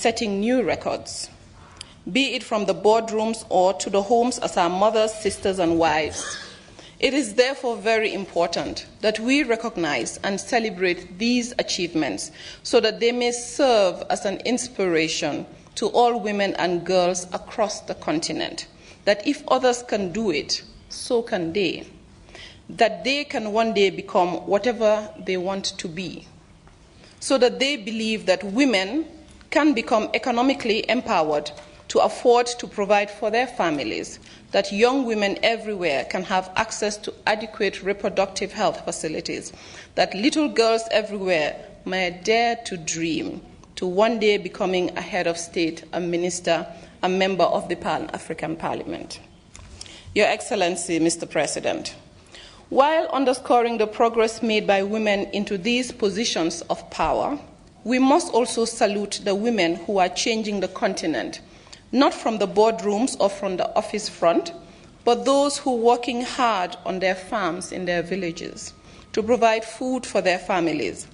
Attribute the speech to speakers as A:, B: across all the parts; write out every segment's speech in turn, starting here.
A: setting new records, be it from the boardrooms or to the homes as our mothers, sisters, and wives. It is therefore very important that we recognize and celebrate these achievements so that they may serve as an inspiration to all women and girls across the continent, that if others can do it, so can they, that they can one day become whatever they want to be, so that they believe that women can become economically empowered to afford to provide for their families, that young women everywhere can have access to adequate reproductive health facilities, that little girls everywhere may dare to dream to one day becoming a head of state, a minister, a member of the Pan-African Parliament. Your Excellency, Mr. President, while underscoring the progress made by women into these positions of power, we must also salute the women who are changing the continent, not from the boardrooms or from the office front, but those who are working hard on their farms in their villages to provide food for their families,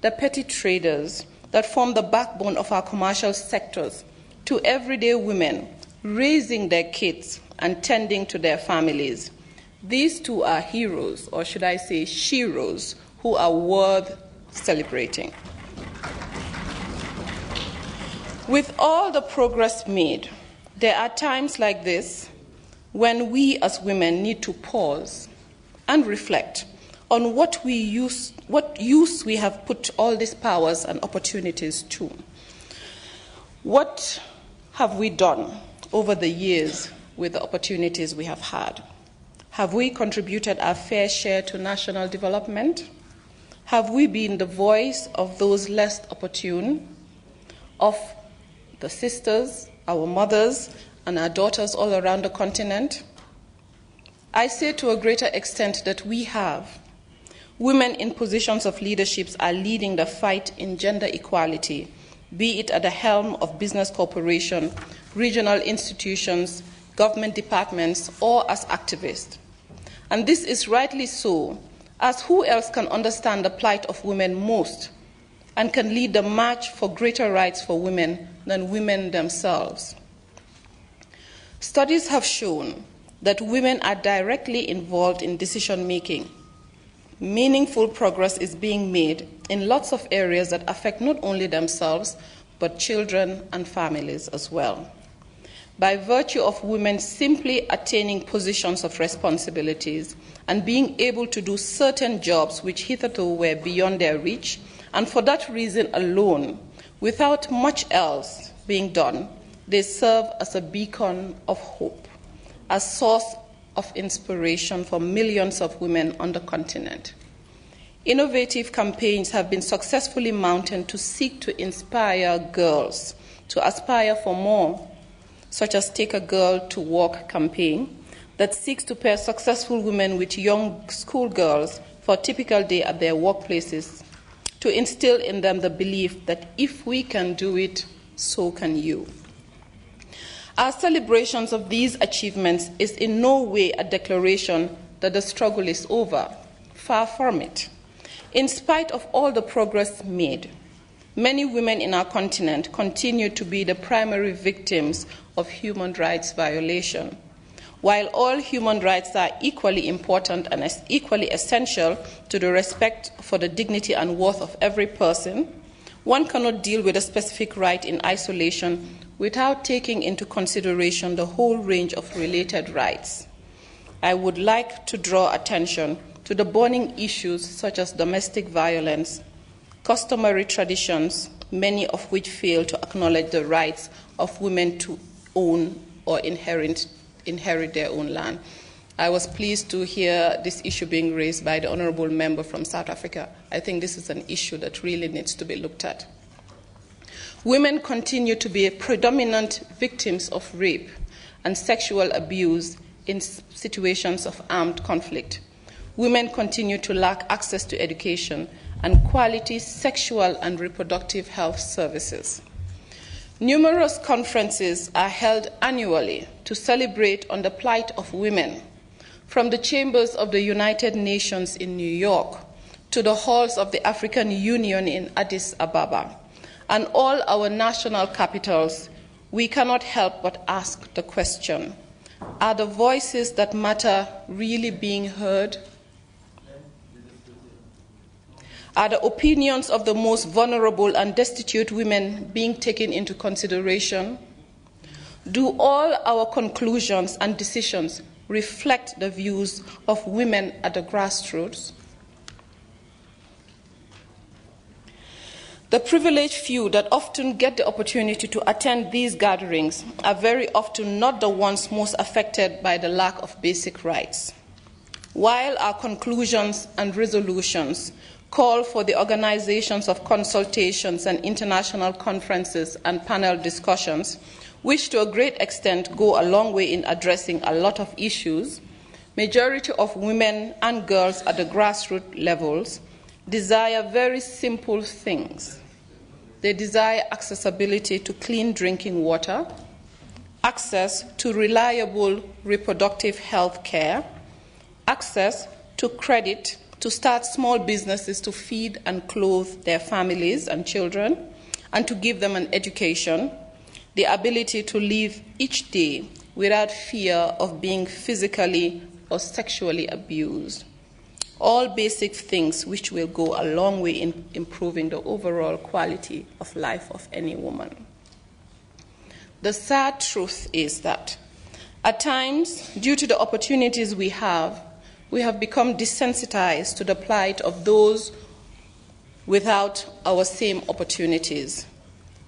A: the petty traders that form the backbone of our commercial sectors, to everyday women raising their kids and tending to their families. These two are heroes, or should I say sheroes, who are worth celebrating. With all the progress made, there are times like this when we as women need to pause and reflect on what use we have put all these powers and opportunities to. What have we done over the years with the opportunities we have had? Have we contributed our fair share to national development? Have we been the voice of those less opportune, of the sisters, our mothers, and our daughters all around the continent? I say to a greater extent that we have. Women in positions of leadership are leading the fight in gender equality, be it at the helm of business corporations, regional institutions, government departments, or as activists. And this is rightly so, as who else can understand the plight of women most and can lead the march for greater rights for women than women themselves? Studies have shown that women are directly involved in decision-making. Meaningful progress is being made in lots of areas that affect not only themselves, but children and families as well. By virtue of women simply attaining positions of responsibilities and being able to do certain jobs which hitherto were beyond their reach, and for that reason alone, without much else being done, they serve as a beacon of hope, a source of inspiration for millions of women on the continent. Innovative campaigns have been successfully mounted to seek to inspire girls to aspire for more, such as Take a Girl to Walk campaign that seeks to pair successful women with young schoolgirls for a typical day at their workplaces to instill in them the belief that if we can do it, so can you. Our celebrations of these achievements is in no way a declaration that the struggle is over. Far from it. In spite of all the progress made, many women in our continent continue to be the primary victims of human rights violation. While all human rights are equally important and equally essential to the respect for the dignity and worth of every person, one cannot deal with a specific right in isolation without taking into consideration the whole range of related rights. I would like to draw attention to the burning issues such as domestic violence, customary traditions, many of which fail to acknowledge the rights of women to own or inherit their own land. I was pleased to hear this issue being raised by the honorable member from South Africa. I think this is an issue that really needs to be looked at. Women continue to be predominant victims of rape and sexual abuse in situations of armed conflict. Women continue to lack access to education and quality sexual and reproductive health services. Numerous conferences are held annually to celebrate on the plight of women, from the chambers of the United Nations in New York to the halls of the African Union in Addis Ababa, and all our national capitals, we cannot help but ask the question, are the voices that matter really being heard? Are the opinions of the most vulnerable and destitute women being taken into consideration? Do all our conclusions and decisions reflect the views of women at the grassroots? The privileged few that often get the opportunity to attend these gatherings are very often not the ones most affected by the lack of basic rights. While our conclusions and resolutions call for the organizations of consultations and international conferences and panel discussions, which to a great extent go a long way in addressing a lot of issues, majority of women and girls at the grassroots levels desire very simple things. They desire accessibility to clean drinking water, access to reliable reproductive health care, access to credit to start small businesses to feed and clothe their families and children, and to give them an education, the ability to live each day without fear of being physically or sexually abused. All basic things which will go a long way in improving the overall quality of life of any woman. The sad truth is that at times, due to the opportunities we have become desensitized to the plight of those without our same opportunities.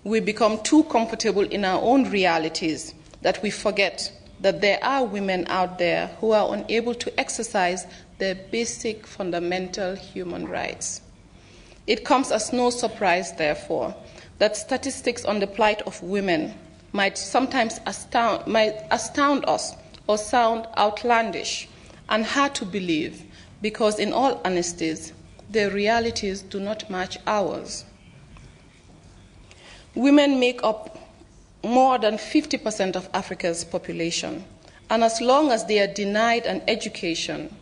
A: We become too comfortable in our own realities that we forget that there are women out there who are unable to exercise their basic fundamental human rights. It comes as no surprise, therefore, that statistics on the plight of women might sometimes astound us or sound outlandish and hard to believe, because in all honesty, their realities do not match ours. Women make up more than 50% of Africa's population, and as long as they are denied an education,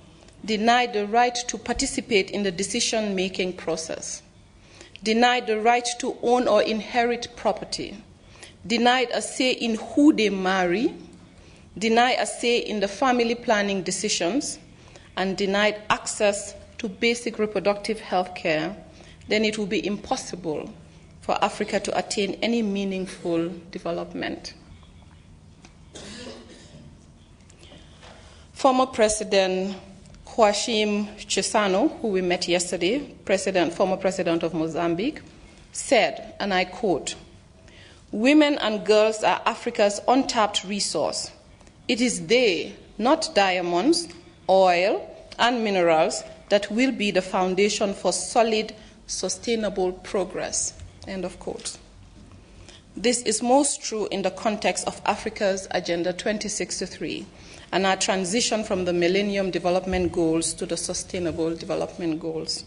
A: denied the right to participate in the decision-making process, denied the right to own or inherit property, denied a say in who they marry, denied a say in the family planning decisions, and denied access to basic reproductive health care, then it will be impossible for Africa to attain any meaningful development. Former President Joachim Chissano, who we met yesterday, former president of Mozambique, said, and I quote, "Women and girls are Africa's untapped resource. It is they, not diamonds, oil, and minerals, that will be the foundation for solid, sustainable progress." End of quote. This is most true in the context of Africa's Agenda 2063 and our transition from the Millennium Development Goals to the Sustainable Development Goals.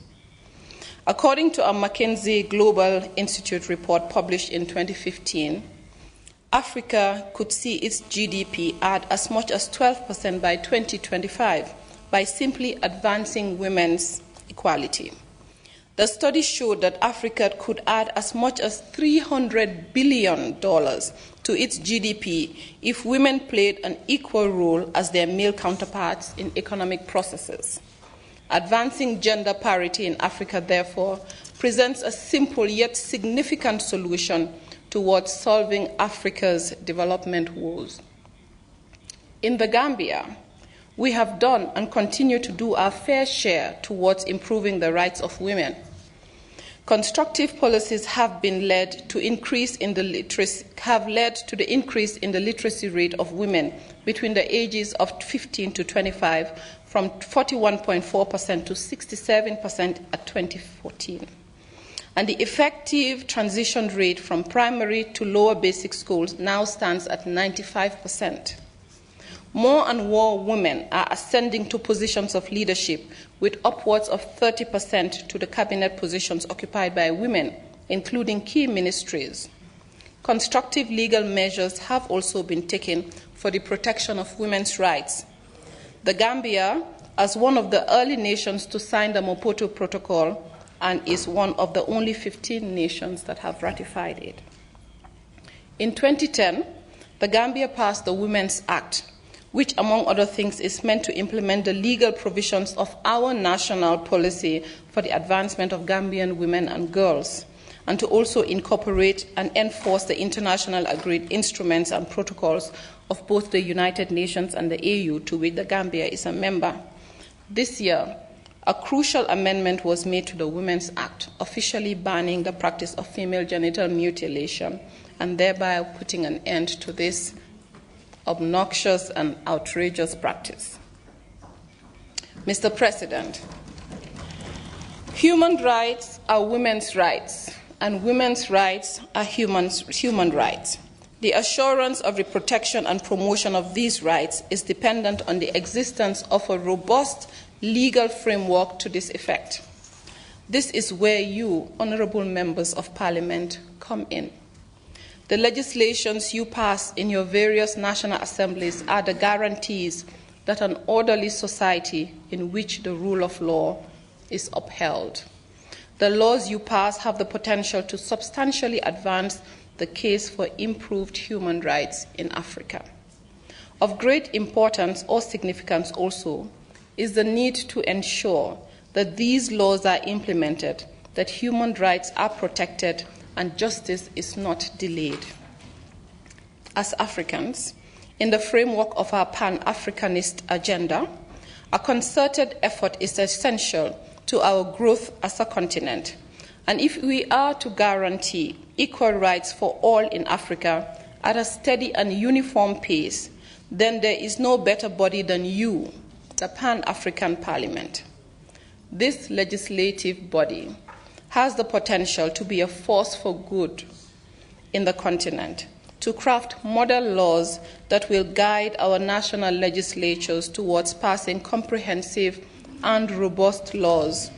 A: According to a McKinsey Global Institute report published in 2015, Africa could see its GDP add as much as 12% by 2025 by simply advancing women's equality. The study showed that Africa could add as much as $300 billion to its GDP if women played an equal role as their male counterparts in economic processes. Advancing gender parity in Africa, therefore, presents a simple yet significant solution towards solving Africa's development woes. In the Gambia, we have done and continue to do our fair share towards improving the rights of women. Constructive policies have led to the increase in the literacy rate of women between the ages of 15 to 25 from 41.4% to 67% at 2014. And the effective transition rate from primary to lower basic schools now stands at 95%. More and more women are ascending to positions of leadership, with upwards of 30% to the cabinet positions occupied by women, including key ministries. Constructive legal measures have also been taken for the protection of women's rights. The Gambia, as one of the early nations to sign the Maputo Protocol, and is one of the only 15 nations that have ratified it. In 2010, the Gambia passed the Women's Act, which, among other things, is meant to implement the legal provisions of our national policy for the advancement of Gambian women and girls, and to also incorporate and enforce the international agreed instruments and protocols of both the United Nations and the AU, to which the Gambia is a member. This year, a crucial amendment was made to the Women's Act, officially banning the practice of female genital mutilation and thereby putting an end to this obnoxious and outrageous practice. Mr. President, human rights are women's rights, and women's rights are human rights. The assurance of the protection and promotion of these rights is dependent on the existence of a robust legal framework to this effect. This is where you, honorable members of Parliament, come in. The legislations you pass in your various national assemblies are the guarantees that an orderly society in which the rule of law is upheld. The laws you pass have the potential to substantially advance the case for improved human rights in Africa. Of great importance or significance also is the need to ensure that these laws are implemented, that human rights are protected, and justice is not delayed. As Africans, in the framework of our Pan-Africanist agenda, a concerted effort is essential to our growth as a continent. And if we are to guarantee equal rights for all in Africa at a steady and uniform pace, then there is no better body than you, the Pan-African Parliament. This legislative body has the potential to be a force for good in the continent, to craft model laws that will guide our national legislatures towards passing comprehensive and robust laws.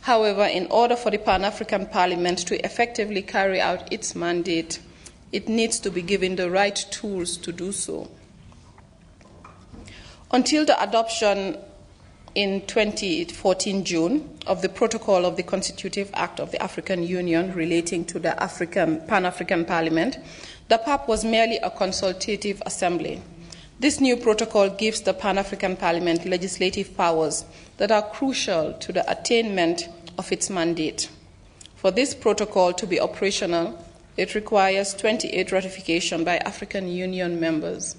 A: However, in order for the Pan-African Parliament to effectively carry out its mandate, it needs to be given the right tools to do so. Until the adoption in 2014 June of the Protocol of the Constitutive Act of the African Union relating to the Pan-African Parliament, the PAP was merely a consultative assembly. This new protocol gives the Pan-African Parliament legislative powers that are crucial to the attainment of its mandate. For this protocol to be operational, it requires 28 ratifications by African Union members.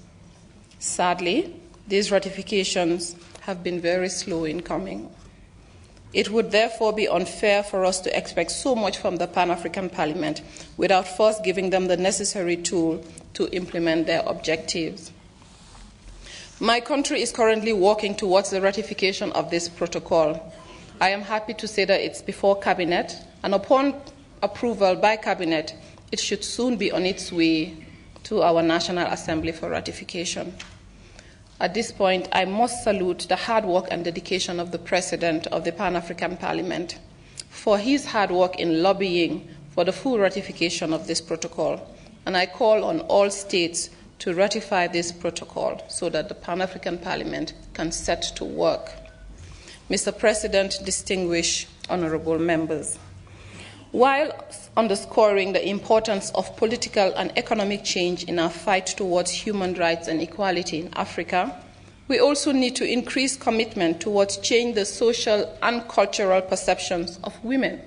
A: Sadly, these ratifications have been very slow in coming. It would therefore be unfair for us to expect so much from the Pan-African Parliament without first giving them the necessary tool to implement their objectives. My country is currently working towards the ratification of this protocol. I am happy to say that it's before Cabinet, and upon approval by Cabinet, it should soon be on its way to our National Assembly for ratification. At this point, I must salute the hard work and dedication of the President of the Pan-African Parliament for his hard work in lobbying for the full ratification of this protocol, and I call on all states to ratify this protocol so that the Pan-African Parliament can set to work. Mr. President, distinguished honorable members, while underscoring the importance of political and economic change in our fight towards human rights and equality in Africa, we also need to increase commitment towards changing the social and cultural perceptions of women.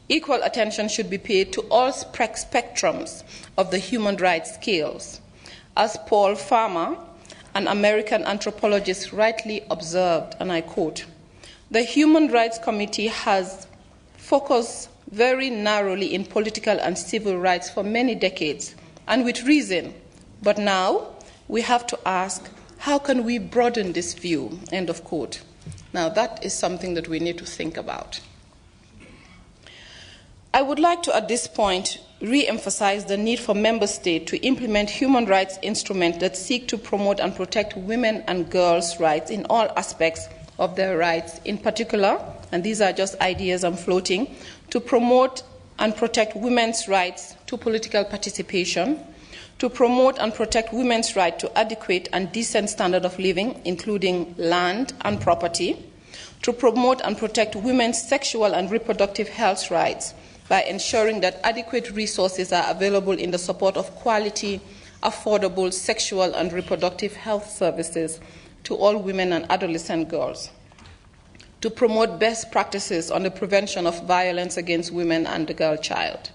A: Equal attention should be paid to all spectrums of the human rights scales. As Paul Farmer, an American anthropologist, rightly observed, and I quote, "The Human Rights Committee has focused very narrowly in political and civil rights for many decades, and with reason. But now we have to ask, how can we broaden this view?" End of quote. Now that is something that we need to think about. I would like to, at this point, re-emphasize the need for member states to implement human rights instruments that seek to promote and protect women and girls' rights in all aspects of their rights, in particular, and these are just ideas I'm floating, to promote and protect women's rights to political participation, to promote and protect women's right to adequate and decent standard of living, including land and property, to promote and protect women's sexual and reproductive health rights by ensuring that adequate resources are available in the support of quality, affordable sexual and reproductive health services to all women and adolescent girls, to promote best practices on the prevention of violence against women and the girl child.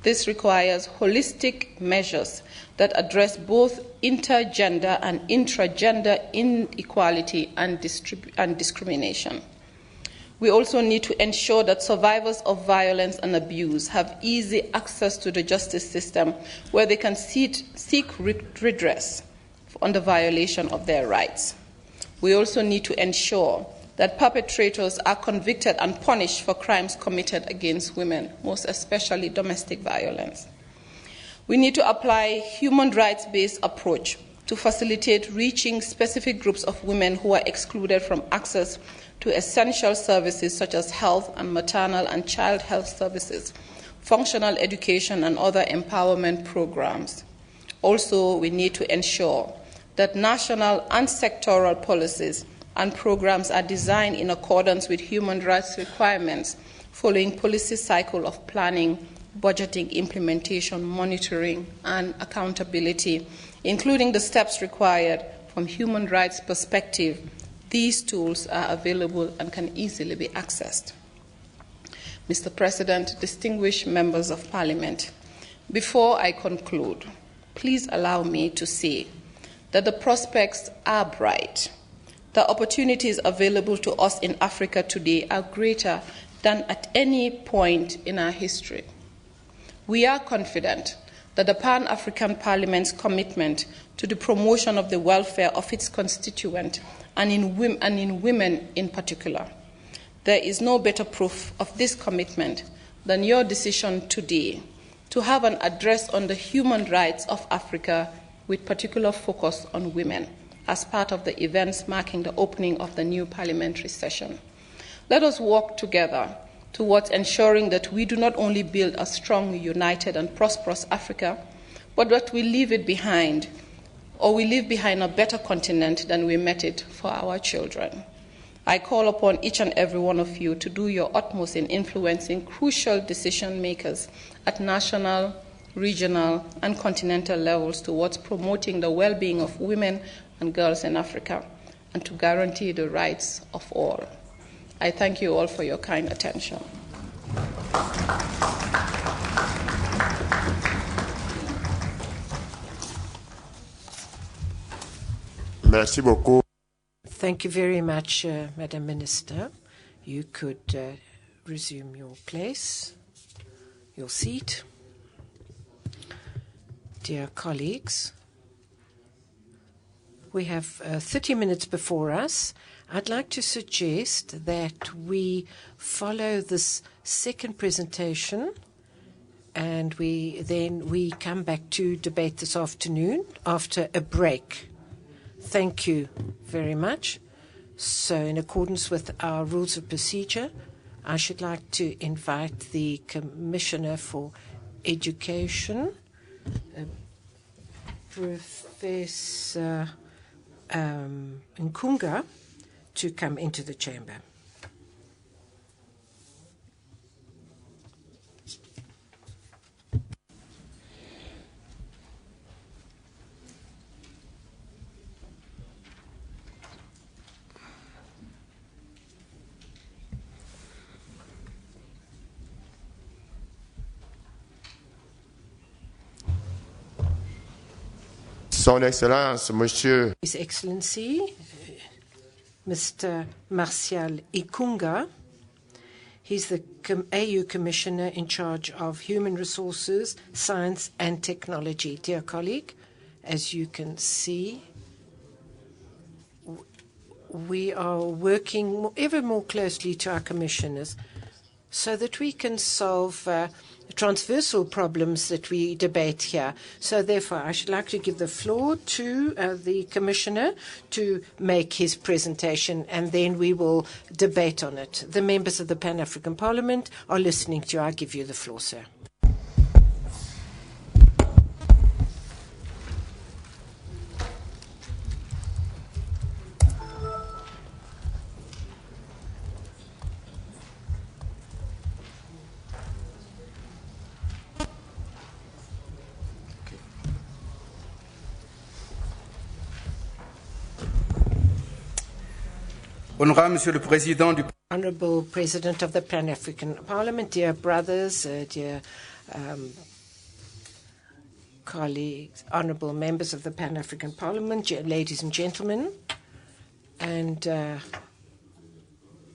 A: This requires holistic measures that address both intergender and intragender inequality and discrimination. We also need to ensure that survivors of violence and abuse have easy access to the justice system where they can seek redress on the violation of their rights. We also need to ensure that perpetrators are convicted and punished for crimes committed against women, most especially domestic violence. We need to apply a human rights-based approach to facilitate reaching specific groups of women who are excluded from access to essential services such as health and maternal and child health services, functional education, and other empowerment programs. Also, we need to ensure that national and sectoral policies and programs are designed in accordance with human rights requirements following policy cycle of planning, budgeting, implementation, monitoring, and accountability, including the steps required from human rights perspective. These tools are available and can easily be accessed. Mr. President, distinguished members of Parliament, before I conclude, please allow me to say that the prospects are bright. The opportunities available to us in Africa today are greater than at any point in our history. We are confident that the Pan-African Parliament's commitment to the promotion of the welfare of its constituent and in women in particular. There is no better proof of this commitment than your decision today to have an address on the human rights of Africa with particular focus on women as part of the events marking the opening of the new parliamentary session. Let us work together towards ensuring that we do not only build a strong, united, and prosperous Africa, but that we leave it behind, or we leave behind a better continent than we met it for our children. I call upon each and every one of you to do your utmost in influencing crucial decision makers at national, regional, and continental levels towards promoting the well-being of women and girls in Africa, and to guarantee the rights of all. I thank you all for your kind attention.
B: Merci beaucoup.
C: Thank you very much, Madam Minister. You could resume your place, your seat. Dear colleagues, we have 30 minutes before us. I'd like to suggest that we follow this second presentation and we come back to debate this afternoon after a break. Thank you very much. So in accordance with our rules of procedure, I should like to invite the Commissioner for Education, Professor Ikounga, to come into the chamber.
B: Son Excellence, Monsieur.
C: His Excellency, Mr. Martial Ikounga. He's the AU Commissioner in charge of Human Resources, Science and Technology. Dear colleague, as you can see, we are working ever more closely to our commissioners so that we can solve transversal problems that we debate here. So therefore, I should like to give the floor to the Commissioner to make his presentation, and then we will debate on it. The members of the Pan-African Parliament are listening to you. I give you the floor, sir.
D: Honorable Monsieur le Président du
C: Honorable President of the Pan-African Parliament, dear brothers, dear colleagues, honorable members of the Pan-African Parliament, ladies and gentlemen, and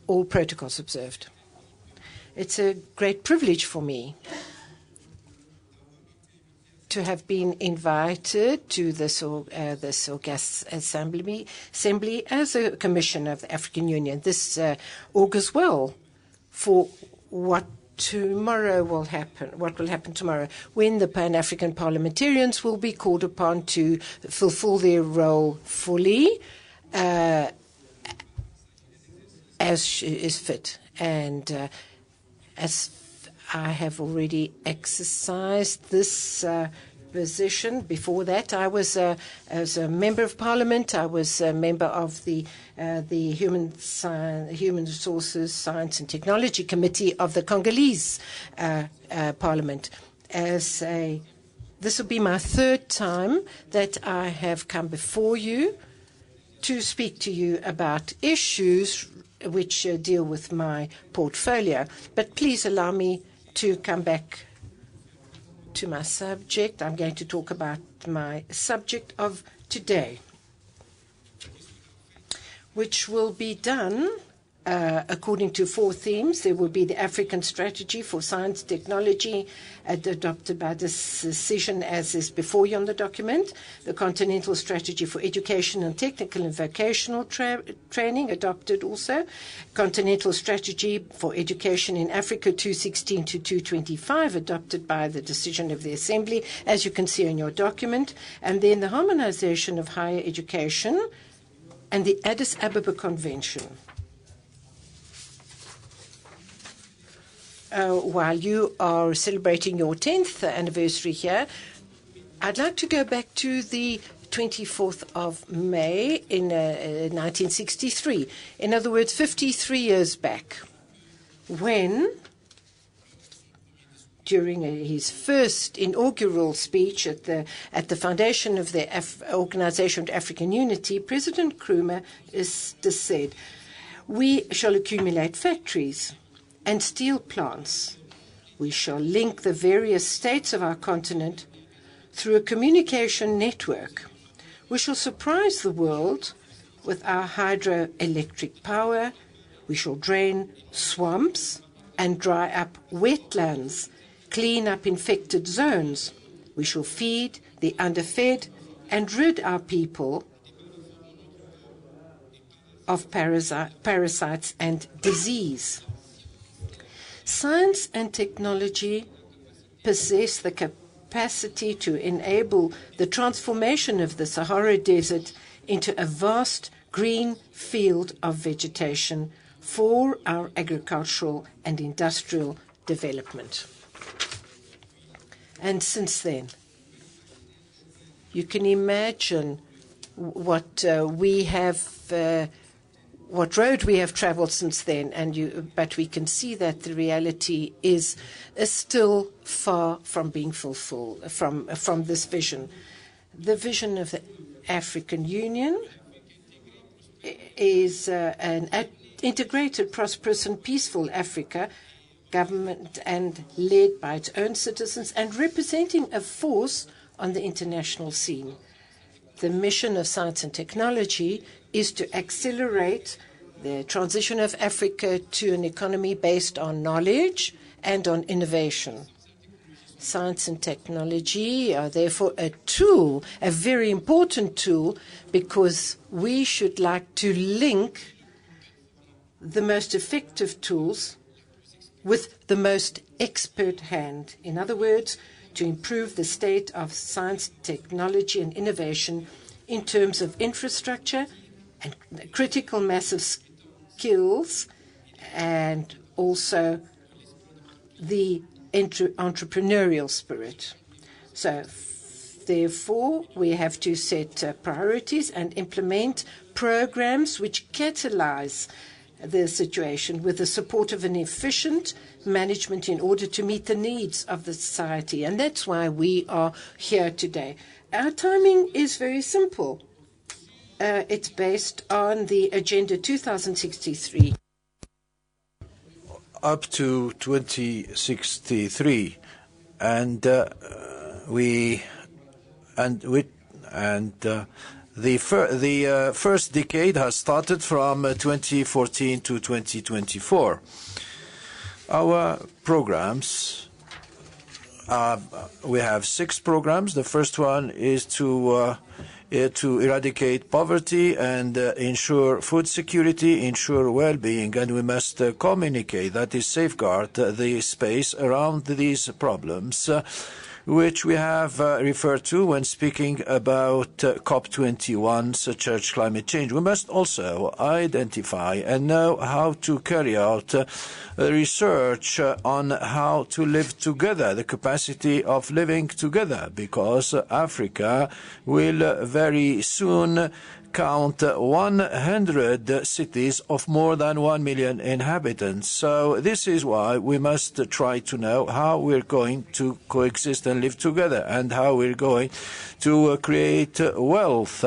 C: all protocols observed. It's a great privilege for me to have been invited to this august assembly as a commissioner of the African Union. This augurs well for what will happen tomorrow, when the Pan-African parliamentarians will be called upon to fulfill their role fully, as is fit. And as I have already exercised this position. Before that, I was as a member of Parliament. I was a member of the Human Resources, Science and Technology Committee of the Congolese Parliament. This will be my third time that I have come before you to speak to you about issues which deal with my portfolio. But please allow me to come back to my subject. I'm going to talk about my subject of today, which will be done according to 4 themes. There will be the African Strategy for Science Technology, adopted by decision as is before you on the document. The Continental Strategy for Education and Technical and Vocational Training, adopted also. Continental Strategy for Education in Africa 2016 to 2025, adopted by the decision of the Assembly, as you can see in your document. And then the Harmonization of Higher Education and the Addis Ababa Convention. While you are celebrating your 10th anniversary here, I'd like to go back to the 24th of May in 1963. In other words, 53 years back, when, during his first inaugural speech at the foundation of the Organization of African Unity, President Nkrumah said, "We shall accumulate factories and steel plants. We shall link the various states of our continent through a communication network. We shall surprise the world with our hydroelectric power. We shall drain swamps and dry up wetlands, clean up infected zones. We shall feed the underfed and rid our people of parasites and disease." Science and technology possess the capacity to enable the transformation of the Sahara Desert into a vast green field of vegetation for our agricultural and industrial development. And since then, you can imagine what what road we have traveled since then, but we can see that the reality is still far from being fulfilled from this vision. The vision of the African Union is an integrated, prosperous and peaceful Africa, government and led by its own citizens and representing a force on the international scene. The mission of science and technology is to accelerate the transition of Africa to an economy based on knowledge and on innovation. Science and technology are therefore a tool, a very important tool, because we should like to link the most effective tools with the most expert hand. In other words, to improve the state of science, technology and innovation in terms of infrastructure and critical mass of skills, and also the entrepreneurial spirit. So, therefore, we have to set priorities and implement programs which catalyze the situation with the support of an efficient management in order to meet the needs of the society. And that's why we are here today. Our timing is very simple. it's based on the Agenda 2063.
D: Up to 2063, the first decade has started from 2014 to 2024. Our programs, we have 6 programs. The first one is to eradicate poverty and ensure food security, ensure well-being, and we must communicate, that is, safeguard the space around these problems, which we have referred to when speaking about COP21, such as climate change. We must also identify and know how to carry out research on how to live together, the capacity of living together, because Africa will very soon count 100 cities of more than 1 million inhabitants. So this is why we must try to know how we're going to coexist and live together, and how we're going to create wealth.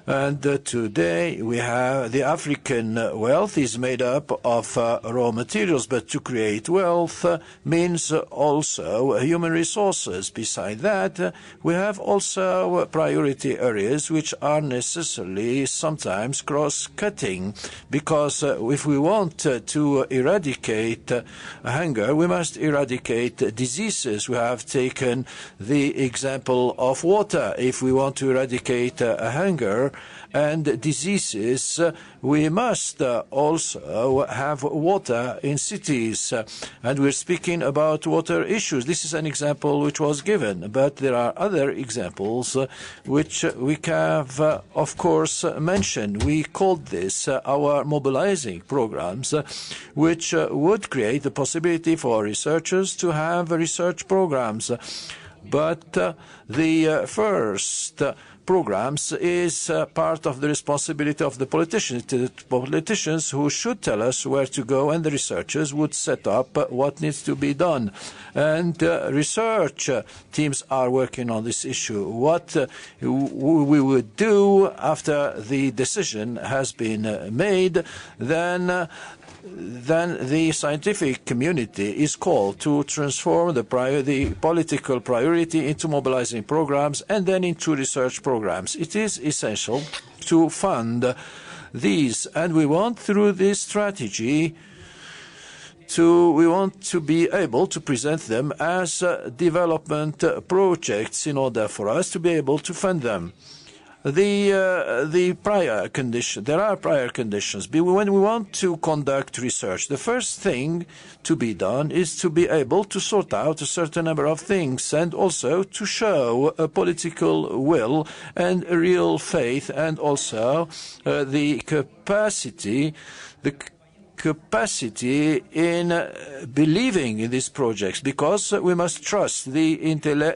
D: And today we have the African wealth is made up of raw materials, but to create wealth means also human resources. Beside that, we have also priority areas which are necessarily sometimes cross-cutting, because if we want to eradicate hunger, we must eradicate diseases. We have taken the example of water. If we want to eradicate hunger and diseases, we must also have water in cities. And we're speaking about water issues. This is an example which was given, but there are other examples which we have, of course, mentioned. We called this our mobilizing programs, which would create the possibility for researchers to have research programs. But the first programs is part of the responsibility of the politicians. The politicians who should tell us where to go, and the researchers would set up what needs to be done. And research teams are working on this issue. What we would do after the decision has been made, then the scientific community is called to transform the political priority into mobilizing programs and then into research programs. It is essential to fund these, and we want, through this strategy, we want to be able to present them as development projects in order for us to be able to fund them. The prior condition, there are prior conditions. When we want to conduct research, the first thing to be done is to be able to sort out a certain number of things, and also to show a political will and a real faith, and also the capacity in believing in these projects, because we must trust the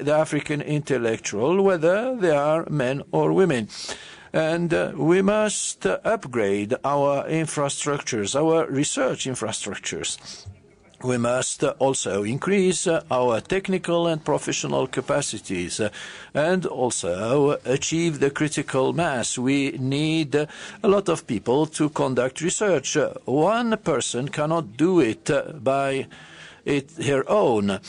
D: African intellectual, whether they are men or women. And we must upgrade our infrastructures, our research infrastructures. We must also increase our technical and professional capacities, and also achieve the critical mass. We need a lot of people to conduct research. One person cannot do it by her own.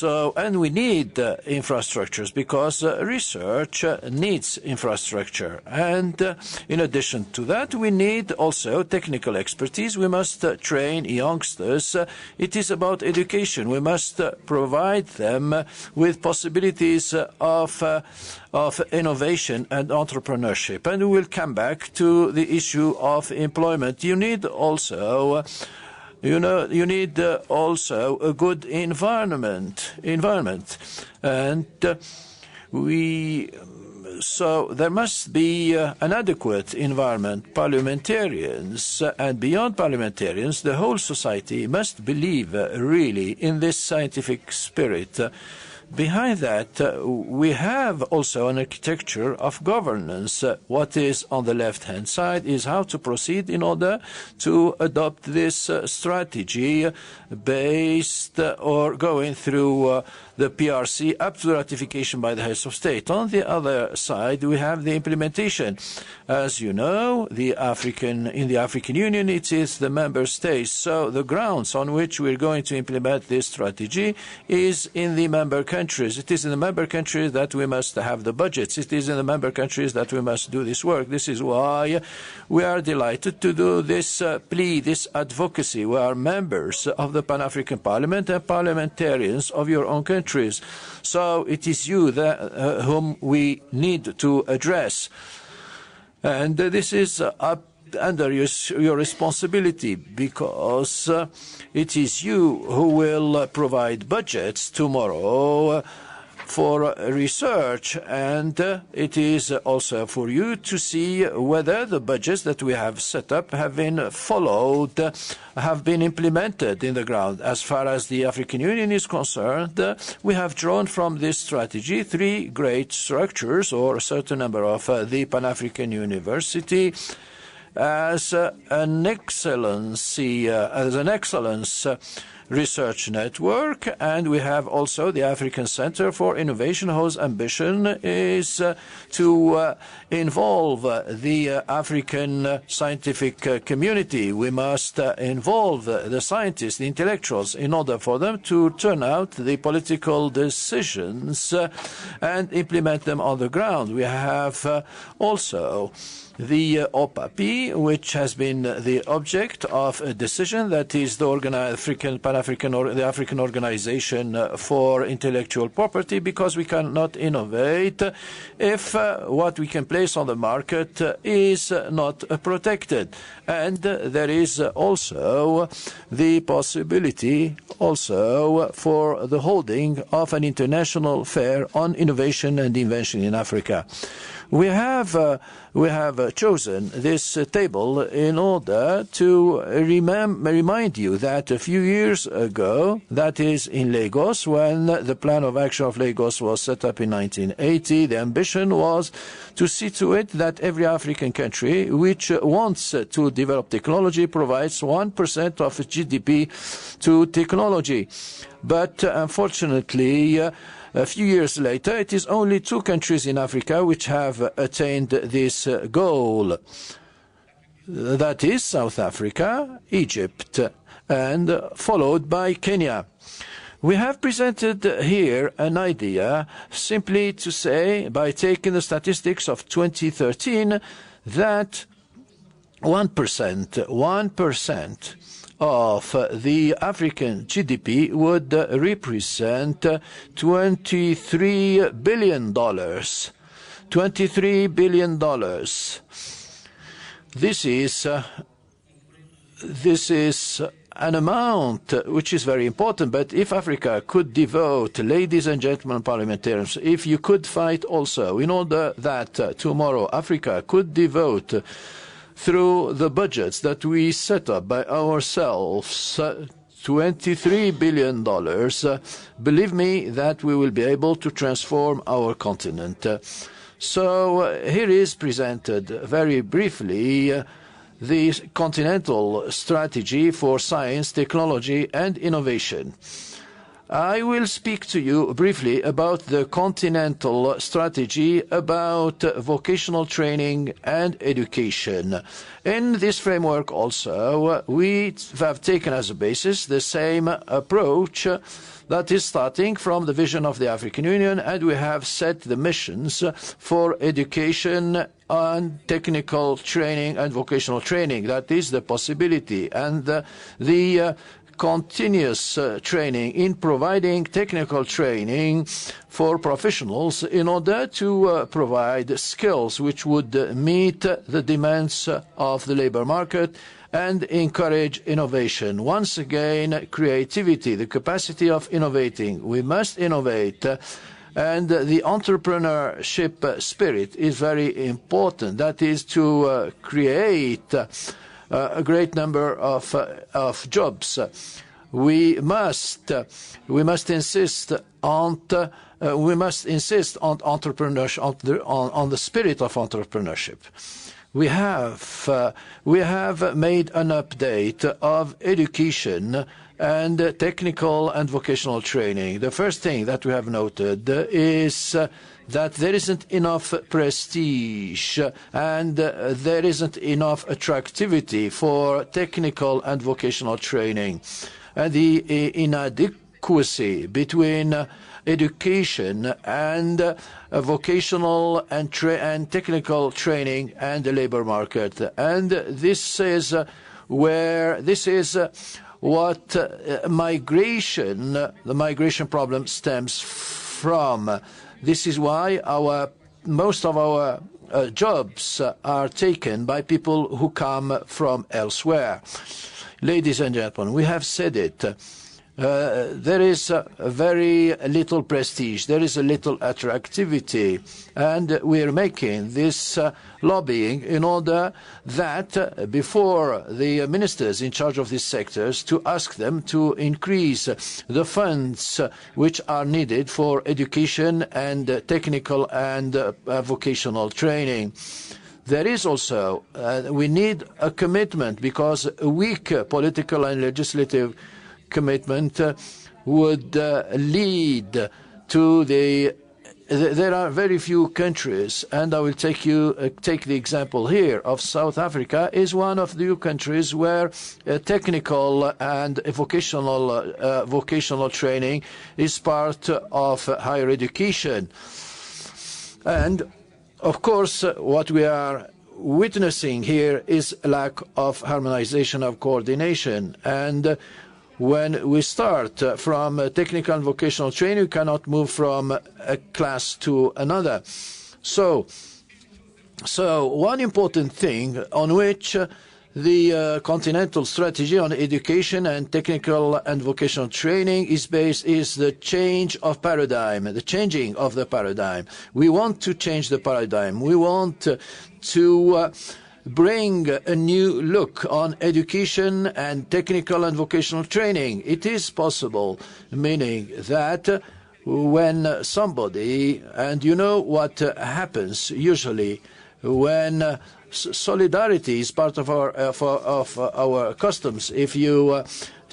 D: And we need infrastructures, because research needs infrastructure. And in addition to that, we need also technical expertise. We must train youngsters. It is about education. We must provide them with possibilities of innovation and entrepreneurship. And we will come back to the issue of employment. You need also a good environment, and so there must be an adequate environment. Parliamentarians and beyond parliamentarians, the whole society must believe really in this scientific spirit. Behind that, we have also an architecture of governance. What is on the left-hand side is how to proceed in order to adopt this strategy based or going through the PRC up to ratification by the heads of state. On the other side, we have the implementation. As you know, in the African Union, it is the member states. So the grounds on which we're going to implement this strategy is in the member countries. It is in the member countries that we must have the budgets. It is in the member countries that we must do this work. This is why we are delighted to do this plea, this advocacy. We are members of the Pan-African Parliament and parliamentarians of your own countries. So it is you whom we need to address. And this is under your responsibility, because it is you who will provide budgets tomorrow for research, and it is also for you to see whether the budgets that we have set up have been followed, have been implemented in the ground. As far as the African Union is concerned, we have drawn from this strategy 3 great structures, or a certain number of the Pan-African University, as an excellence research network, and we have also the African Center for Innovation, whose ambition is to involve the African scientific community. We must involve the scientists, the intellectuals, in order for them to turn out the political decisions and implement them on the ground. We have also the OPAPI, which has been the object of a decision, that is the African Organization for Intellectual Property, because we cannot innovate if what we can place on the market is not protected. And there is also the possibility also for the holding of an international fair on innovation and invention in Africa. We have chosen this table in order to remind you that a few years ago, that is in Lagos, when the Plan of Action of Lagos was set up in 1980, the ambition was to see to it that every African country which wants to develop technology provides 1% of its GDP to technology. But unfortunately, a few years later, it is only 2 countries in Africa which have attained this goal. That is South Africa, Egypt, and followed by Kenya. We have presented here an idea simply to say, by taking the statistics of 2013, that 1% of the African GDP would represent $23 billion. $23 billion. This is an amount which is very important, but if Africa could devote, ladies and gentlemen parliamentarians, if you could fight also in order that tomorrow Africa could devote, through the budgets that we set up by ourselves, $23 billion, believe me that we will be able to transform our continent. So here is presented very briefly the Continental strategy for science, technology and innovation. I will speak to you briefly about the Continental strategy about vocational training and education. In this framework also, we have taken as a basis the same approach that is starting from the vision of the African Union, and we have set the missions for education and technical training and vocational training. That is the possibility and the continuous training in providing technical training for professionals in order to provide skills which would meet the demands of the labor market and encourage innovation. Once again, creativity, the capacity of innovating. We must innovate. And the entrepreneurship spirit is very important. That is to create a great number of jobs. We must insist on entrepreneurship, on the spirit of entrepreneurship. We have made an update of education and technical and vocational training. The first thing that we have noted is that there isn't enough prestige and there isn't enough attractivity for technical and vocational training. And the inadequacy between education and vocational and technical training and the labor market. And this is what the migration problem stems from. This is why most of our jobs are taken by people who come from elsewhere. Ladies and gentlemen, we have said it. There is very little prestige, there is a little attractivity, and we are making this lobbying in order that before the ministers in charge of these sectors to ask them to increase the funds which are needed for education and technical and vocational training. There is also, we need a commitment, because a weak political and legislative commitment would lead to there are very few countries, and I will take the example here of South Africa is one of the countries where technical and vocational training is part of higher education. And of course, what we are witnessing here is a lack of harmonization, of coordination, and when we start from technical and vocational training, we cannot move from a class to another. So one important thing on which the Continental strategy on education and technical and vocational training is based is the change of paradigm, the changing of the paradigm. We want to change the paradigm. We want to bring a new look on education and technical and vocational training. It is possible, meaning that when somebody, and you know what happens usually when solidarity is part of our customs. If you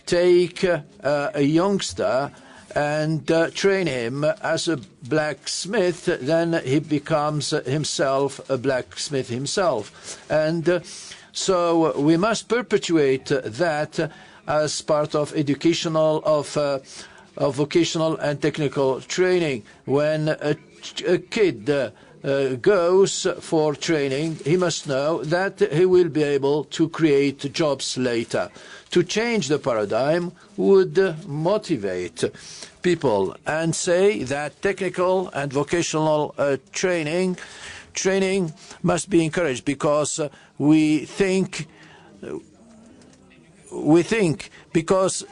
D: take a youngster and train him as a blacksmith, then he becomes himself a blacksmith himself. And so we must perpetuate that as part of educational, of vocational and technical training. When a kid goes for training, he must know that he will be able to create jobs later. To change the paradigm would motivate people and say that technical and vocational training must be encouraged, because we think because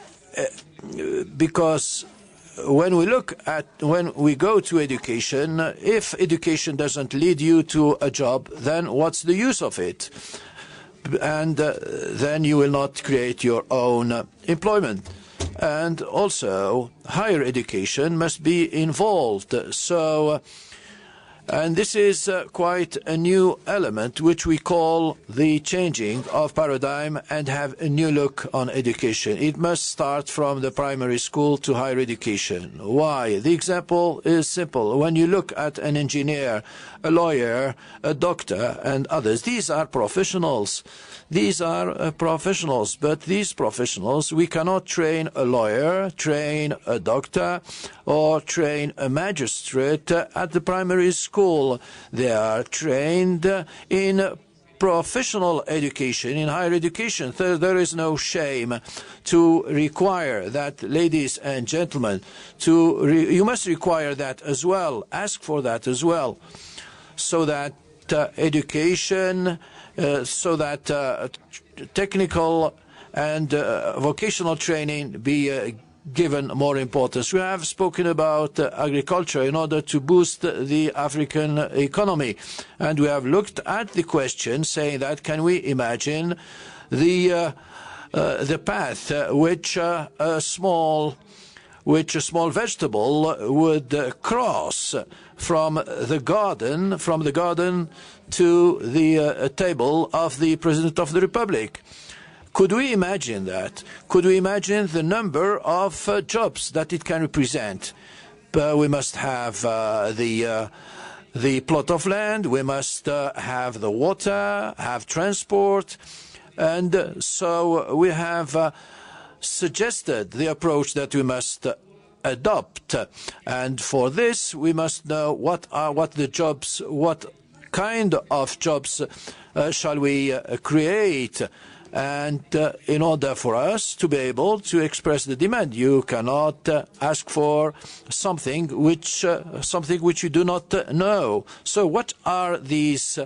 D: when we go to education, if education doesn't lead you to a job, then what's the use of it? And then you will not create your own employment. And also, higher education must be involved. So, and this is quite a new element, which we call the changing of paradigm and have a new look on education. It must start from the primary school to higher education. Why? The example is simple. When you look at an engineer, a lawyer, a doctor, and others, these are professionals. These are professionals, but these professionals, we cannot train a lawyer, train a doctor, or train a magistrate at the primary school. They are trained in professional education, in higher education. There is no shame to require that, ladies and gentlemen, you must require that as well, ask for that as well, so that education, so that technical and vocational training be given more importance. We have spoken about agriculture in order to boost the African economy, and we have looked at the question saying that can we imagine the path which a small vegetable would cross from the garden to the table of the President of the Republic. Could we imagine that? Could we imagine the number of jobs that it can represent? We must have the plot of land, we must have the water, have transport, and so we have suggested the approach that we must adopt. And for this, we must know what the jobs, what kind of jobs shall we create. And in order for us to be able to express the demand, you cannot ask for something which you do not know. So what are these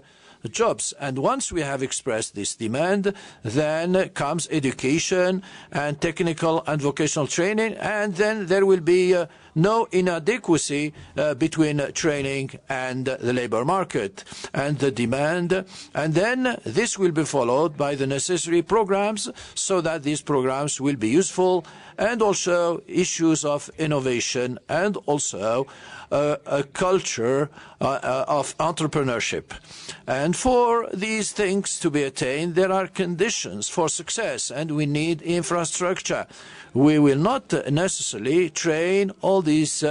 D: jobs? And once we have expressed this demand, then comes education and technical and vocational training, and then there will be no inadequacy between training and the labor market and the demand. And then this will be followed by the necessary programs so that these programs will be useful, and also issues of innovation, and also a culture of entrepreneurship. And for these things to be attained, there are conditions for success, and we need infrastructure. We will not necessarily train all these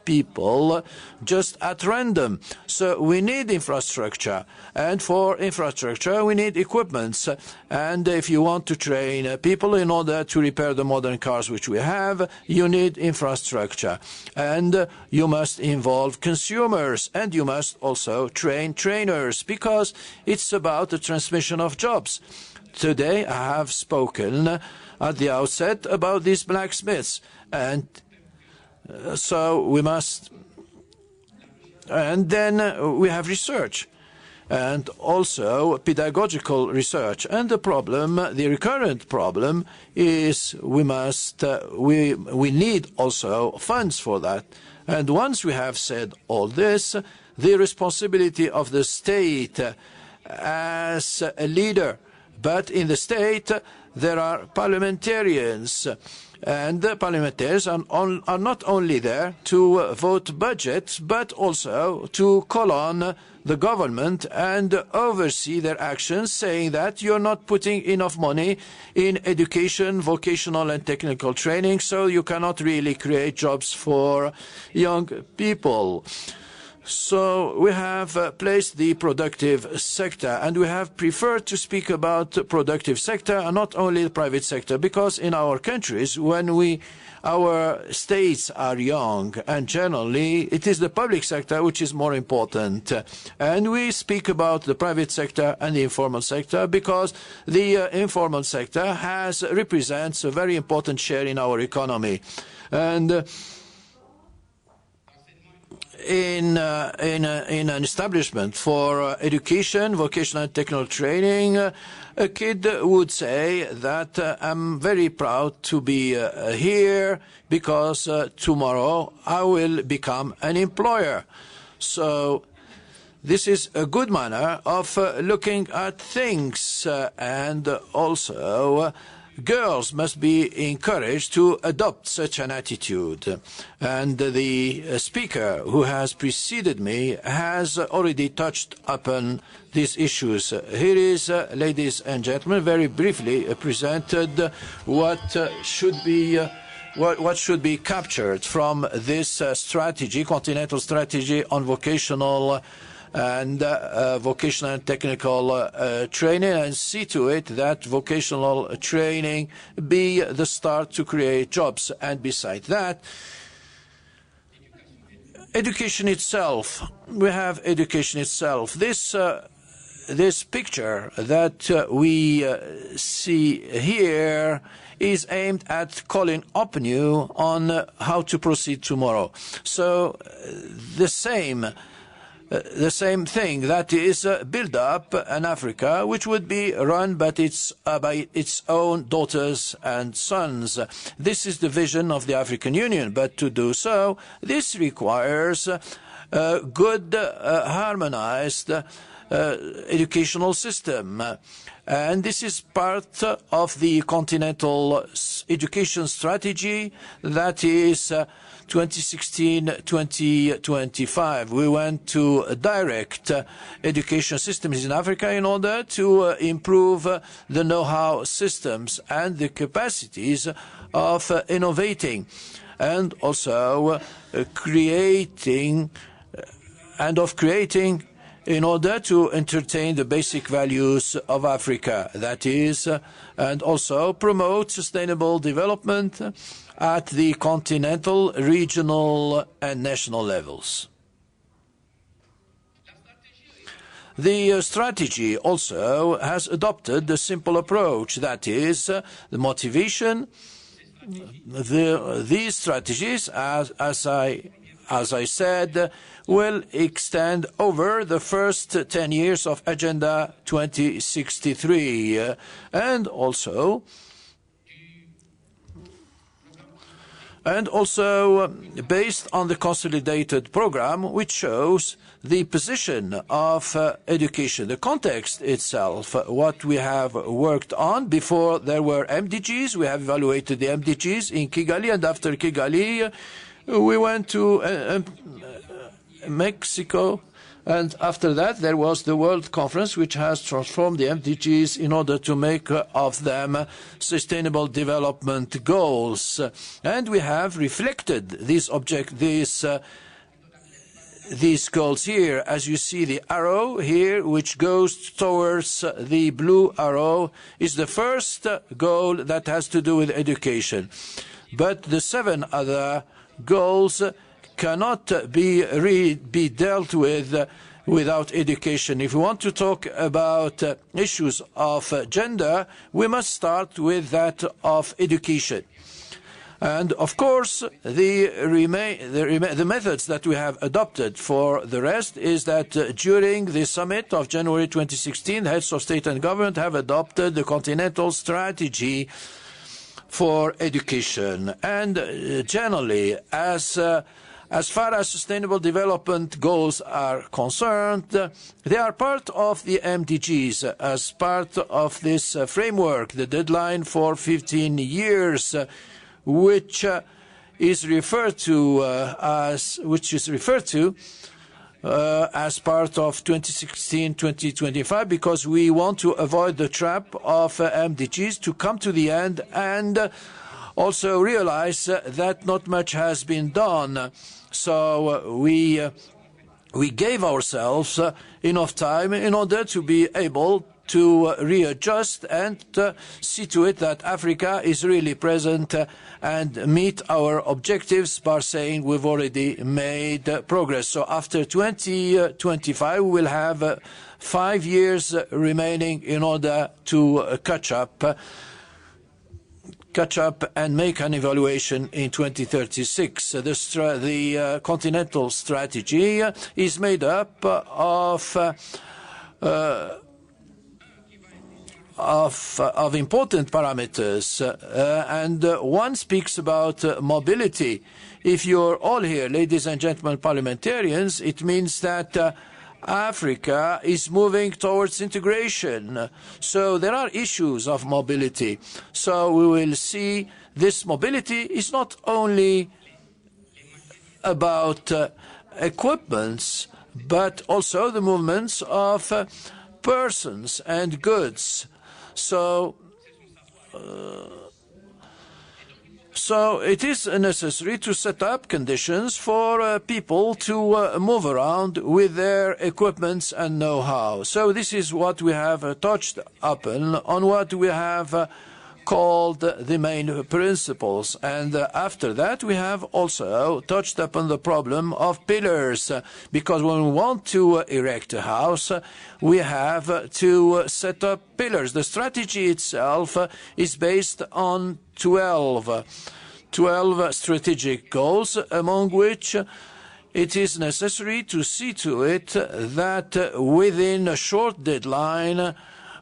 D: people just at random. So we need infrastructure, and for infrastructure we need equipments. And if you want to train people in order to repair the modern cars which we have, you need infrastructure, and you must involve consumers, and you must also train trainers, because it's about the transmission of jobs. Today I have spoken at the outset about these blacksmiths, and so we must, and then we have research and also pedagogical research. And the problem, the recurrent problem, is we need also funds for that. And once we have said all this, the responsibility of the state as a leader, but in the state there are parliamentarians, and the parliamentarians are not only there to vote budgets, but also to call on the government and oversee their actions, saying that you're not putting enough money in education, vocational and technical training, so you cannot really create jobs for young people. So we have placed the productive sector, and we have preferred to speak about the productive sector and not only the private sector, because in our countries, when our states are young, and generally it is the public sector which is more important. And we speak about the private sector and the informal sector because the informal sector represents a very important share in our economy. And in an establishment for education, vocational and technical training, a kid would say that I'm very proud to be here because tomorrow I will become an employer. So this is a good manner of looking at things, and also girls must be encouraged to adopt such an attitude. And the speaker who has preceded me has already touched upon these issues. Here is, ladies and gentlemen, very briefly presented what should be captured from this strategy, Continental strategy on vocational and vocational and technical training, and see to it that vocational training be the start to create jobs. And beside that, education itself. We have education itself. This picture that we see here is aimed at calling upon you on how to proceed tomorrow. So the same thing, that is build up an Africa which would be run by its own daughters and sons. This is the vision of the African Union, but to do so, this requires a good, harmonized educational system. And this is part of the Continental education strategy that is 2016-2025. We went to direct education systems in Africa in order to improve the know-how systems and the capacities of innovating, and also creating in order to entertain the basic values of Africa, that is, and also promote sustainable development at the continental, regional, and national levels. The strategy also has adopted the simple approach, that is, the motivation. These strategies, as I said, will extend over the first 10 years of Agenda 2063, and also based on the consolidated program, which shows the position of education, the context itself, what we have worked on. Before there were MDGs, we have evaluated the MDGs in Kigali, and after Kigali, we went to Mexico, and after that there was the World Conference, which has transformed the MDGs in order to make of them sustainable development goals. And we have reflected these goals here. As you see, the arrow here, which goes towards the blue arrow, is the first goal that has to do with education. But the 7 other goals cannot be dealt with without education. If we want to talk about issues of gender, we must start with that of education. And of course, the methods that we have adopted for the rest is that during the summit of January 2016, heads of state and government have adopted the Continental strategy for education. And generally, as far as sustainable development goals are concerned, they are part of the MDGs, as part of this framework, the deadline for 15 years, which is referred to as part of 2016-2025, because we want to avoid the trap of MDGs to come to the end and also realize that not much has been done. So we gave ourselves enough time in order to be able to readjust and see to it that Africa is really present and meet our objectives by saying we've already made progress. So after 2025, we will have 5 years remaining in order to catch up and make an evaluation in 2036. The Continental strategy is made up of important parameters, and one speaks about mobility. If you're all here, ladies and gentlemen parliamentarians, it means that Africa is moving towards integration. So there are issues of mobility. So we will see this mobility is not only about equipments, but also the movements of persons and goods. So it is necessary to set up conditions for people to move around with their equipments and know-how. So this is what we have touched upon on what we have called the main principles. And after that, we have also touched upon the problem of pillars, because when we want to erect a house, we have to set up pillars. The strategy itself is based on 12 strategic goals, among which it is necessary to see to it that within a short deadline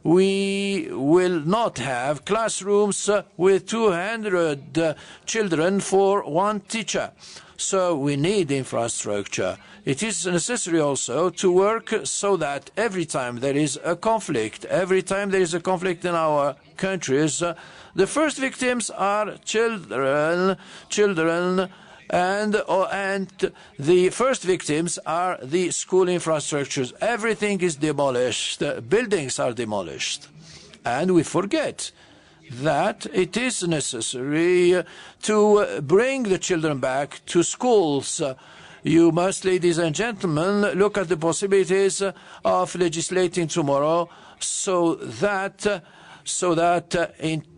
D: we will not have classrooms with 200 children for one teacher. So we need infrastructure. It is necessary also to work so that every time there is a conflict, in our countries, the first victims are children And the first victims are the school infrastructures. Everything is demolished. The buildings are demolished. And we forget that it is necessary to bring the children back to schools. You must, ladies and gentlemen, look at the possibilities of legislating tomorrow so that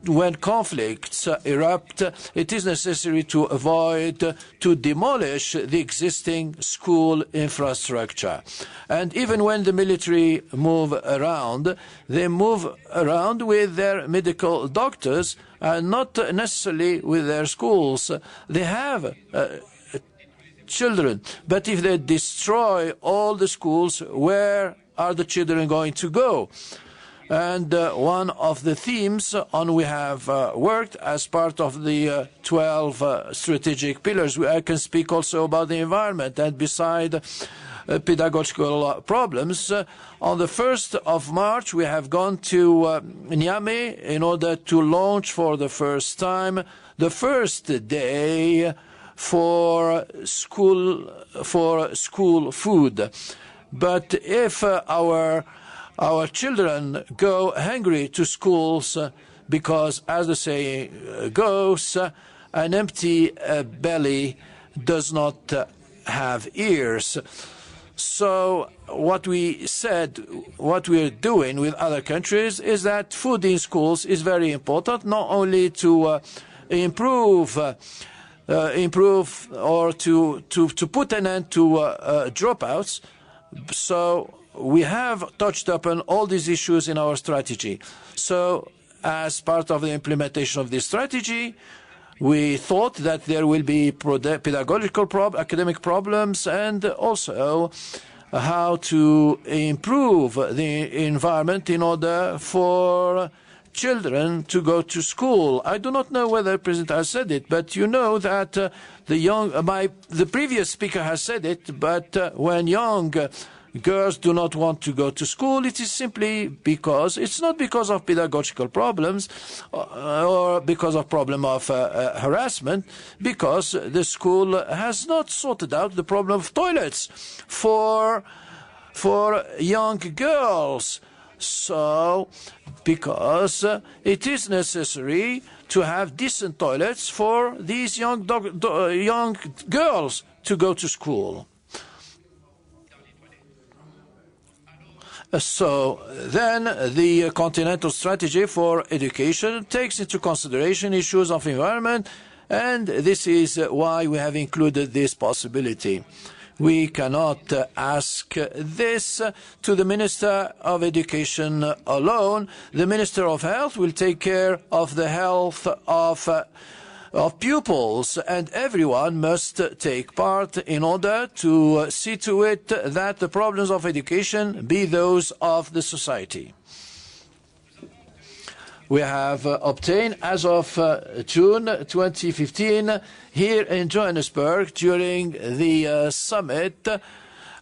D: when conflicts erupt, it is necessary to avoid to demolish the existing school infrastructure. And even when the military move around, they move around with their medical doctors and not necessarily with their schools. They have children, but if they destroy all the schools, where are the children going to go? And one of the themes on we have worked as part of the 12 strategic pillars. I can speak also about the environment, and beside pedagogical problems, on the 1st of March we have gone to Niamey in order to launch for the first time the first day for school food. But if our children go hungry to schools because, as the saying goes, an empty belly does not have ears. So what we are doing with other countries is that food in schools is very important, not only to improve or to put an end to dropouts. So we have touched upon all these issues in our strategy. So as part of the implementation of this strategy, we thought that there will be pedagogical academic problems, and also how to improve the environment in order for children to go to school. I do not know whether the President has said it, but you know that the previous speaker has said it, but when young girls do not want to go to school, it is simply because it's not because of pedagogical problems or because of problem of harassment, because the school has not sorted out the problem of toilets for young girls. So, because it is necessary to have decent toilets for these young girls to go to school. So then the Continental strategy for education takes into consideration issues of environment, and this is why we have included this possibility. We cannot ask this to the Minister of Education alone. The Minister of Health will take care of the health of pupils, and everyone must take part in order to see to it that the problems of education be those of the society. We have obtained, as of June 2015, here in Johannesburg, during the summit,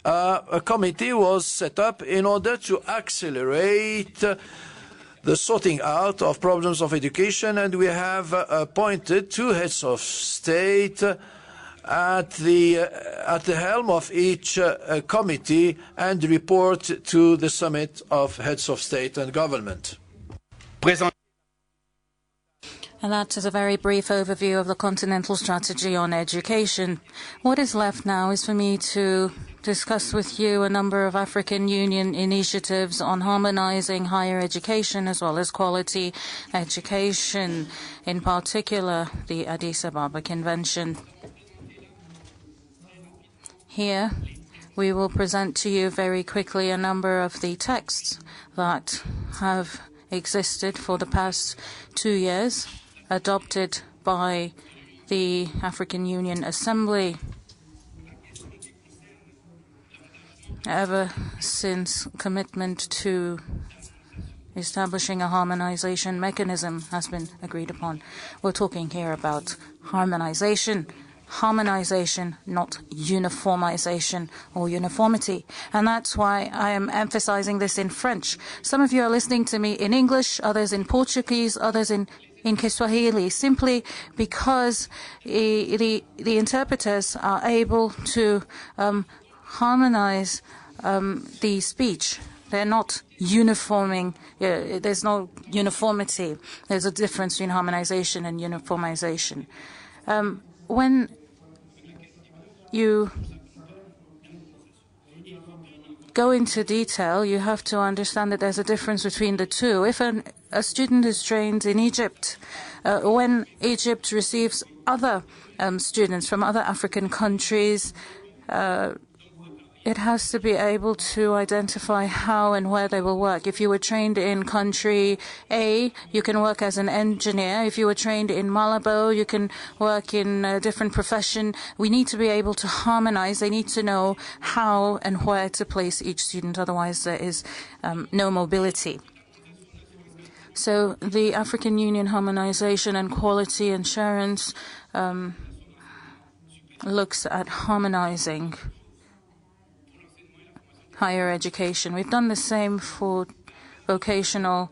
D: a committee was set up in order to accelerate the sorting out of problems of education, and we have appointed 2 heads of state at the helm of each committee and report to the summit of heads of state and government.
E: And that is a very brief overview of the Continental Strategy on Education. What is left now is for me to discuss with you a number of African Union initiatives on harmonizing higher education as well as quality education, in particular the Addis Ababa Convention. Here we will present to you very quickly a number of the texts that have existed for the past 2 years, adopted by the African Union Assembly ever since commitment to establishing a harmonization mechanism has been agreed upon. We're talking here about harmonization, not uniformization or uniformity. And that's why I am emphasizing this in French. Some of you are listening to me in English, others in Portuguese, others in in Kiswahili simply because the interpreters are able to harmonize the speech. They're not uniforming. There's no uniformity. There's a difference between harmonization and uniformization. When you go into detail, you have to understand that there's a difference between the two. If a student is trained in Egypt, when Egypt receives other students from other African countries, it has to be able to identify how and where they will work. If you were trained in country A, you can work as an engineer. If you were trained in Malabo, you can work in a different profession. We need to be able to harmonize. They need to know how and where to place each student. Otherwise, there is no mobility. So the African Union Harmonization and Quality Assurance looks at harmonizing higher education. We've done the same for vocational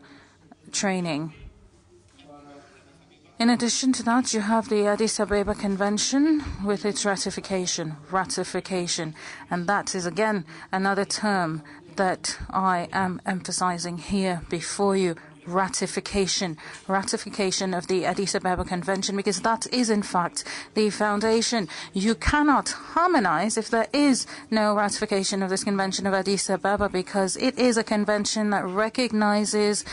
E: training. In addition to that, you have the Addis Ababa Convention with its ratification, and that is again another term that I am emphasizing here before you. Ratification of the Addis Ababa Convention, because that is in fact the foundation. You cannot harmonize if there is no ratification of this Convention of Addis Ababa, because it is a convention that recognizes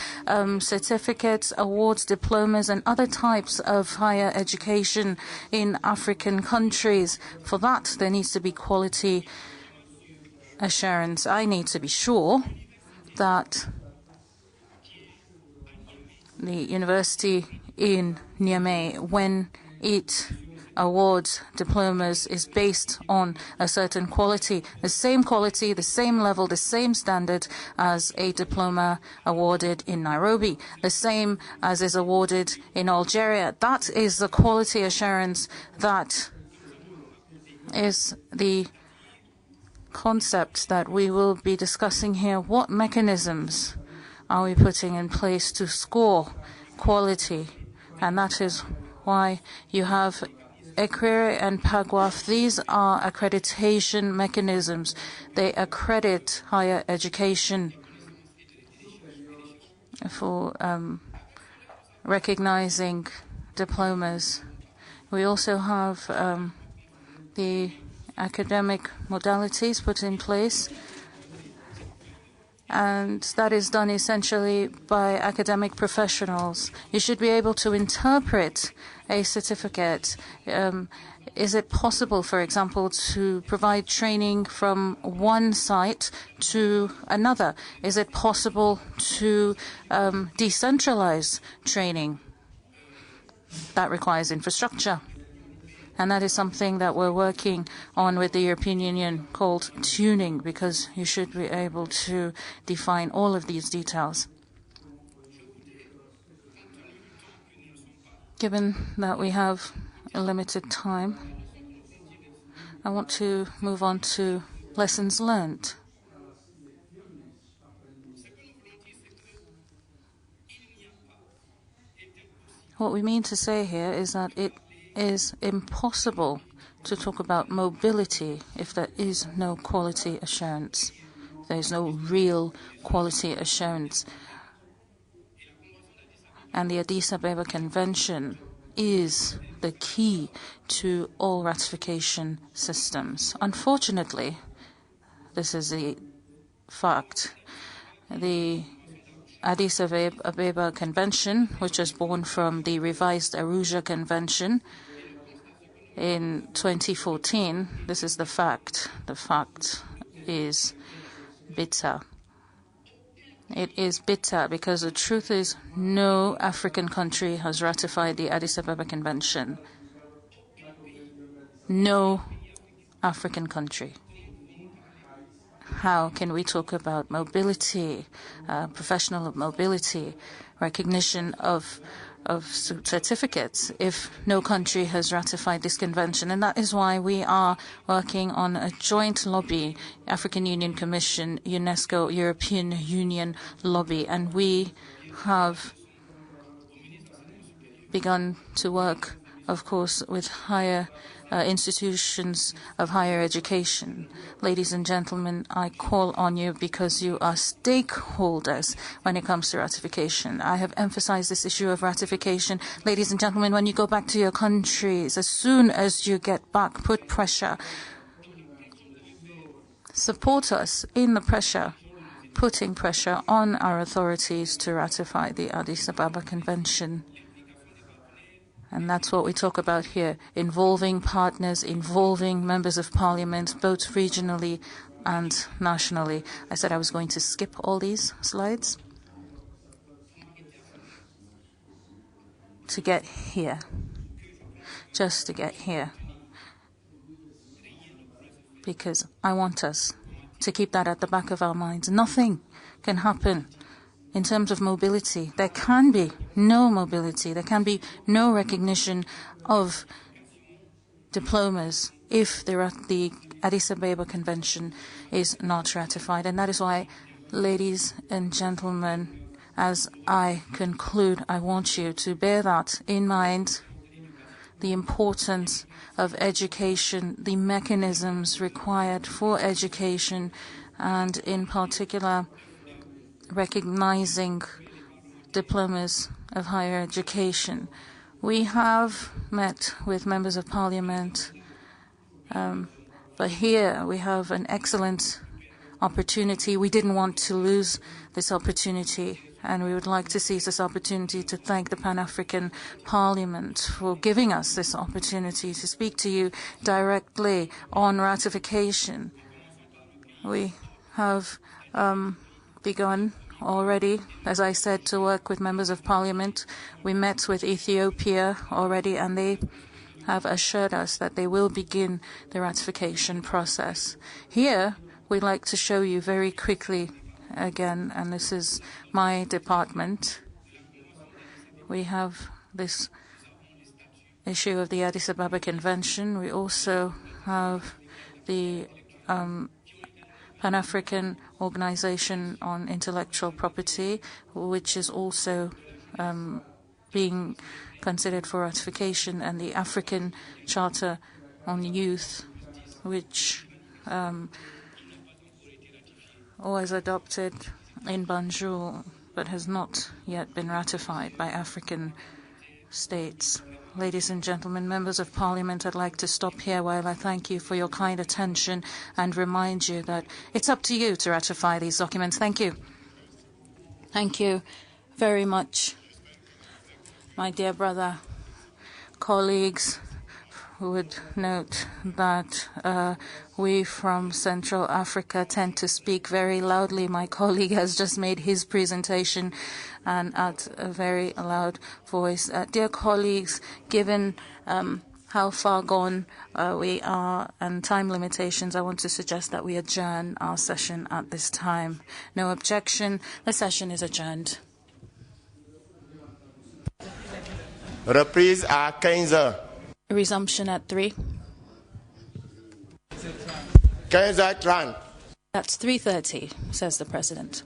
E: certificates, awards, diplomas, and other types of higher education in African countries. For that, there needs to be quality assurance. I need to be sure that the university in Niamey, when it awards diplomas, is based on a certain quality, the same level, the same standard as a diploma awarded in Nairobi, the same as is awarded in Algeria. That is the quality assurance. That is the concept that we will be discussing here. What mechanisms are we putting in place to score quality? And that is why you have ECRIRE and PAGWAF. These are accreditation mechanisms. They accredit higher education for recognizing diplomas. We also have the academic modalities put in place, and that is done essentially by academic professionals. You should be able to interpret a certificate. Is it possible, for example, to provide training from one site to another? Is it possible to decentralize training? That requires infrastructure. And that is something that we're working on with the European Union, called tuning, because you should be able to define all of these details. Given that we have a limited time, I want to move on to lessons learned. What we mean to say here is that it is impossible to talk about mobility if there is no quality assurance. There is no real quality assurance. And the Addis Ababa Convention is the key to all ratification systems. Unfortunately, this is a fact. The Addis Ababa Convention, which was born from the revised Arusha Convention in 2014, this is the fact. The fact is bitter. It is bitter because the truth is no African country has ratified the Addis Ababa Convention. No African country. How can we talk about mobility, professional mobility, recognition of certificates if no country has ratified this convention? And that is why we are working on a joint lobby, African Union Commission, UNESCO, European Union lobby, and we have begun to work, of course, with higher institutions of higher education. Ladies and gentlemen, I call on you because you are stakeholders when it comes to ratification. I have emphasized this issue of ratification. Ladies and gentlemen, when you go back to your countries, as soon as you get back, put pressure. Support us in the pressure, putting pressure on our authorities to ratify the Addis Ababa Convention. And that's what we talk about here, involving partners, involving members of parliament, both regionally and nationally. I said I was going to skip all these slides to get here, just to get here, because I want us to keep that at the back of our minds. Nothing can happen in terms of mobility. There can be no mobility. There can be no recognition of diplomas if the Addis Ababa Convention is not ratified. And that is why, ladies and gentlemen, as I conclude, I want you to bear that in mind, the importance of education, the mechanisms required for education, and in particular, recognizing diplomas of higher education. We have met with members of parliament, but here we have an excellent opportunity. We didn't want to lose this opportunity, and we would like to seize this opportunity to thank the Pan-African Parliament for giving us this opportunity to speak to you directly on ratification. We have begun already, as I said, to work with members of parliament. We met with Ethiopia already, and they have assured us that they will begin the ratification process. Here, we'd like to show you very quickly again, and this is my department. We have this issue of the Addis Ababa Convention. We also have the Pan-African Organization on Intellectual Property, which is also being considered for ratification, and the African Charter on Youth, which was adopted in Banjul but has not yet been ratified by African states. Ladies and gentlemen, members of parliament, I'd like to stop here while I thank you for your kind attention and remind you that it's up to you to ratify these documents. Thank you. Thank you very much, my dear brother. Colleagues would note that we from Central Africa tend to speak very loudly. My colleague has just made his presentation and at a very loud voice. Dear colleagues, given how far gone we are and time limitations, I want to suggest that we adjourn our session at this time. No objection. The session is adjourned.
B: Reprise à 15 heures.
E: Resumption at 3.
B: 15h30.
E: That's 3:30, says the President.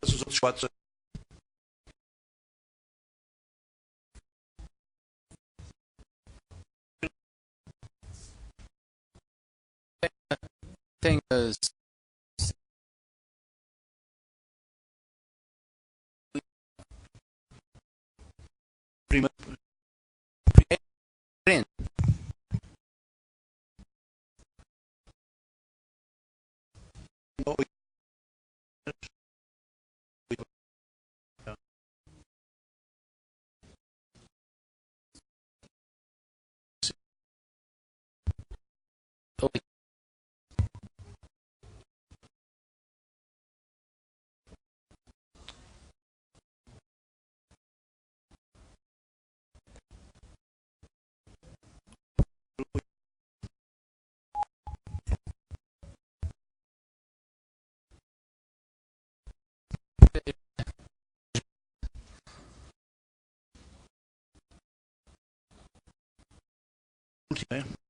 D: Os outros quatro.
F: Tem as
D: Prima. Última,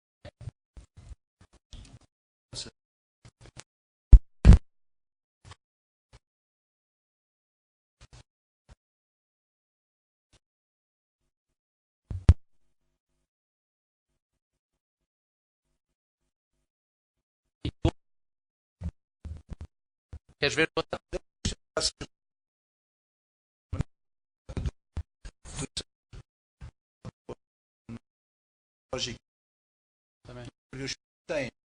F: Queres ver outra?
D: lógico.
F: Também.
D: Porque os tem